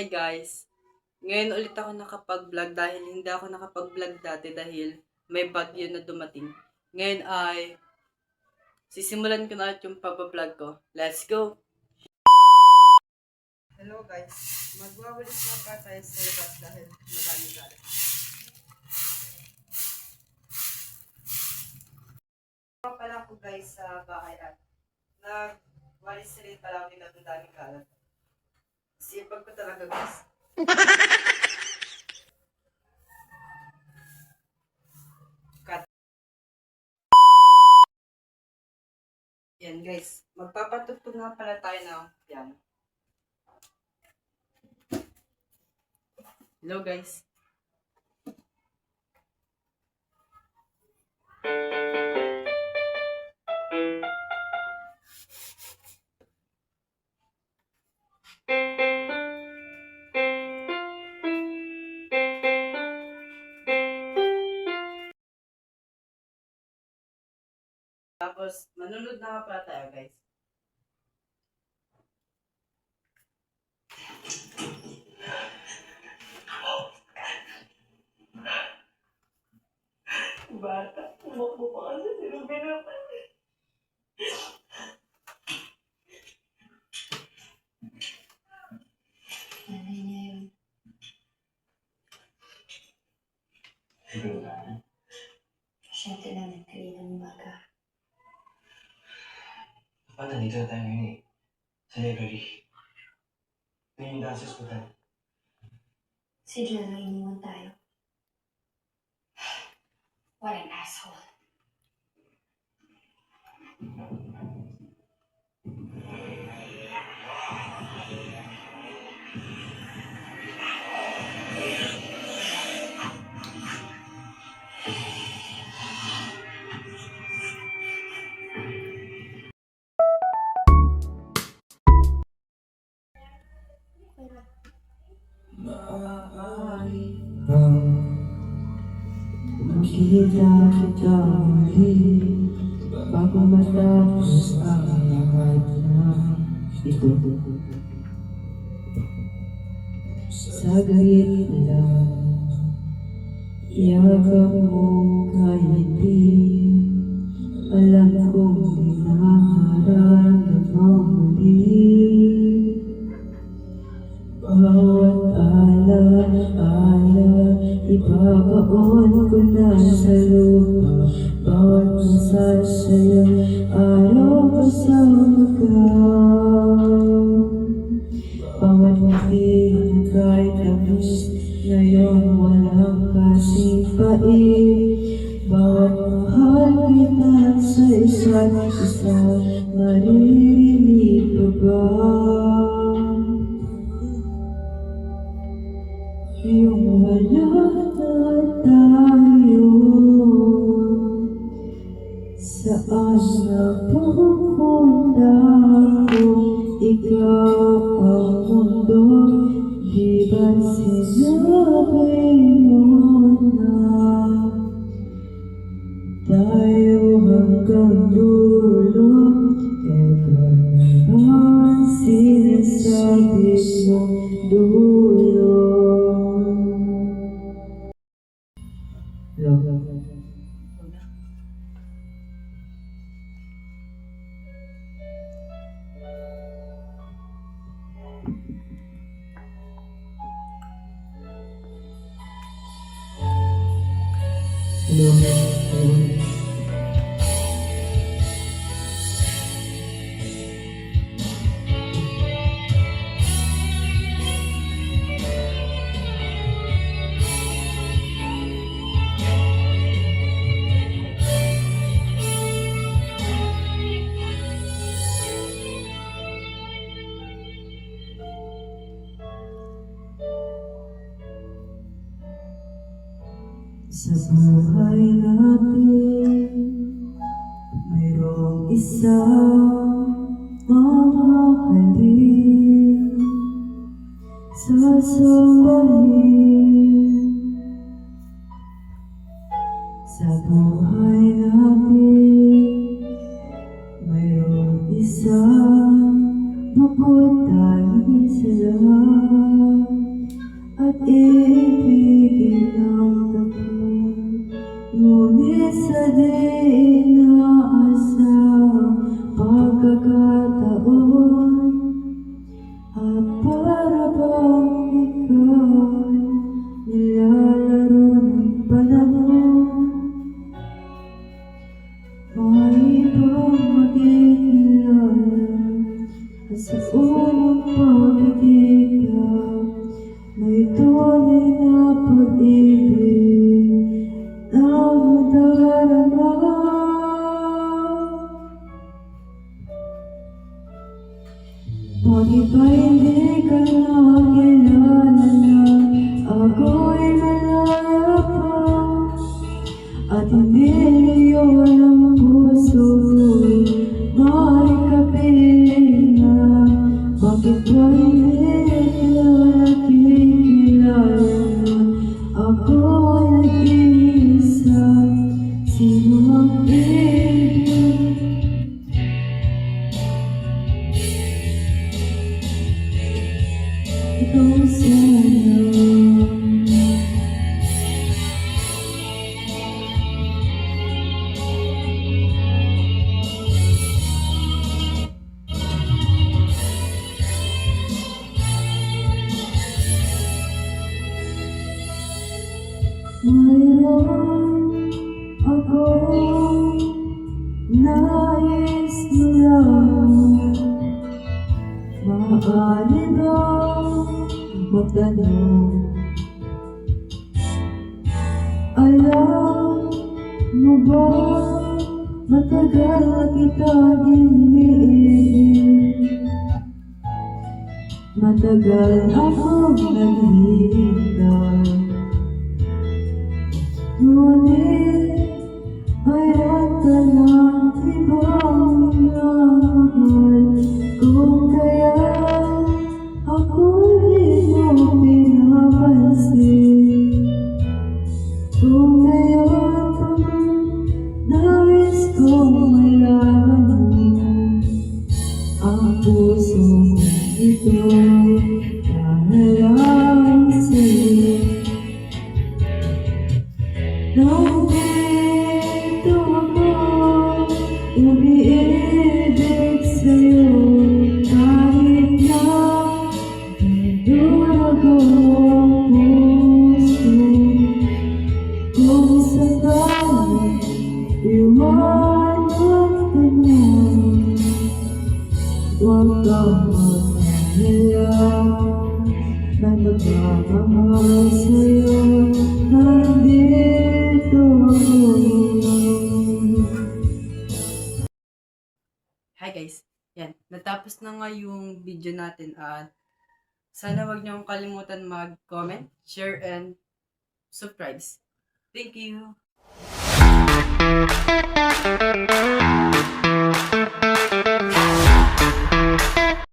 Hi guys! Ngayon ulit ako nakapag-vlog dahil hindi ako nakapag-vlog dati dahil may bagyo na dumating. Ngayon ay sisimulan ko na ulit yung pag-vlog ko. Let's go! Hello guys! Magwawalis na pa tayo sa labas dahil madami galit. Pala ko guys sa bahay at nagwalis rin pala ako ng daming galit. Sipag ko talaga guys. Yan guys, magpapatugtog nga pala tayo ng piano. Hello guys. Tapos, manunod na nga pala tayo guys. Bata, umakbo pa kasi sinubinutan. Nanay niya yun. Siguro ba? Pasyente namin kaninang umaga. Dapat nandito na tayo ngayon eh. Sa library. Ngayon yung daan sa ospital. Si John ang iniwan tayo. What an asshole. Maaari bang makita kita muli bago matapos ang lahat na ito? Saglit lang, yakap mo kahit di alam kong hinaharap mo muli. Bawat alaala, ibabaon ko na sa lupa. Bawat masasayang araw kasama ka. Bawat ngiti na kahit tamis, ngayong walang kasipain. Bawat mahal kita sa isa't isa, maririnig pa ba? Yung wala na tayo, saan na pupunta kung ikaw ang mundo? Di ba sinabi mo na tayo hanggang dulo? Ito naman sinasabi mong dulo. Hello. Sa buhay natin, mayroong isang mamahalin, sasambahin. Sa buhay natin, mayroong isang bukod tayo sa lahat. taon para bang ikaw'y nilalaro ng panahon? May ibang makikilala at sa unang pagkikita may tunay na pag-ibig na madarama. Bakit ba hindi ka nakilala na ako'y malaya pa at hindi yun ang puso ko'y maikapiling na? Bakit ba hindi ka nakikilala na ako'y nag-iisa? Sino ang ibig? Ikaw sana. Mayroon akong nais mo lang. Maaari bang magtanong? Alam mo ba, matagal na kitang iniibig. Matagal akong naghihintay. Ngunit mayroon ka ng ibang minamahal. Kung kaya ako di mo pinapansin, kung ngayon pa nais kong malaman mo, ang puso kong ito'y nanghalang sa'yo. Nandito ako, umiibig sa'yo, kahit na nandurago ang puso. Kung sakali iwanan ka na, huwag kang mag-alala. May magmamahal sa'yo, nandito ako. Hi guys, yan. Natapos na nga yung video natin at sana wag niyong kalimutan mag-comment, share, and subscribe. Thank you!